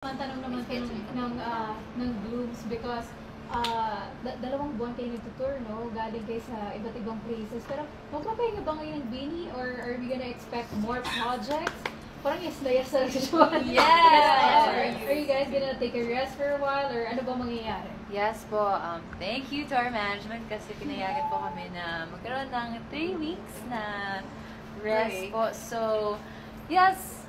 Tanong naman kayo ng Blooms because dalawang buwan kayo nag-tour, no? Galing kayo sa iba't ibang places. Pero magpapahinga ba ngayon ng Beanie or are we gonna expect more projects? Parang yes na yes na usual. Yes! Are you guys gonna take a rest for a while or ano ba mangyayari? Yes po. Thank you to our management kasi pinayagan po kami na magkaroon ng 3 weeks na rest po. So, yes,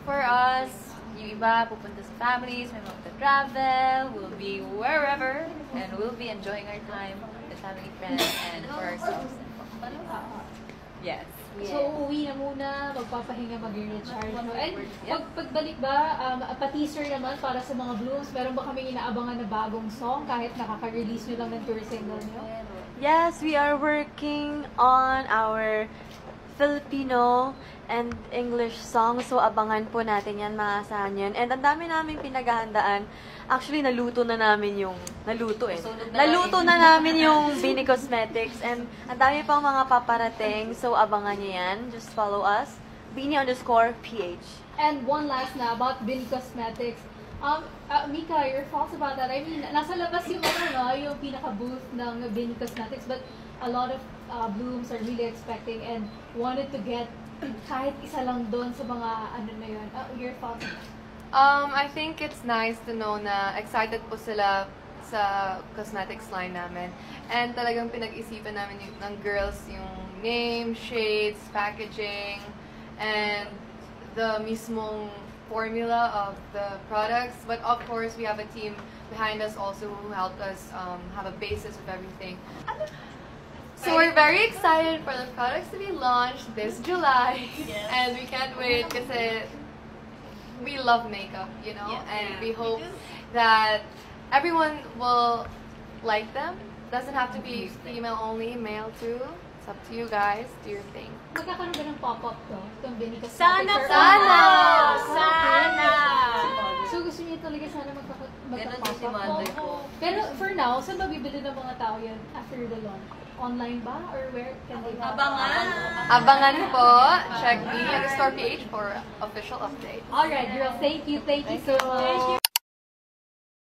for us, yung iba pupunta sa families, may mga travel, we'll be wherever, and we'll be enjoying our time with family, friends, and for ourselves. Yes. So, uuwi na muna, magpapahinga, mag-recharge. No? And pagbalik ba, pa-teaser naman para sa mga Blooms, meron ba kaming inaabangan na bagong song kahit nakaka-release nyo lang ng tour single nyo? Yes, we are working on our Filipino and English songs. So, abangan po natin yan, maasahan yan. And ang dami namin pinaghahandaan. Actually, naluto na namin yung Beanie Cosmetics. And ang dami pang mga paparating. So, abangan nyo yan. Just follow us. Beanie_PH. And one last na about Beanie Cosmetics. Mika, your thoughts about that? I mean, nasa labas yung yung pinaka-booth ng Beanie Cosmetics, but a lot of Blooms are really expecting and wanted to get kahit isa lang doon sa mga ano na yun. Your thoughts? I think it's nice to know na excited po sila sa cosmetics line namin. And talagang pinag-isipan namin ng girls yung name, shades, packaging, and the mismong formula of the products. But of course, we have a team behind us also who helped us have a basis of everything. So we're very excited for the products to be launched this July. Yes. And we can't wait kasi we love makeup, you know, and we hope that everyone will like them. Doesn't have to be female only, male too. It's up to you guys, do your thing. Magkakaroon ba ng pop-up to? Itong Beanie Cosmetics? Sana! So gusto niyo talaga sana magka-pop-up? Mother ko. Pero for now, saan ba bibili ng mga tao yan after the launch? Online ba? Or where can they buy? Abangan po. Check the store page for official updates. Alright, girls. Thank you so much.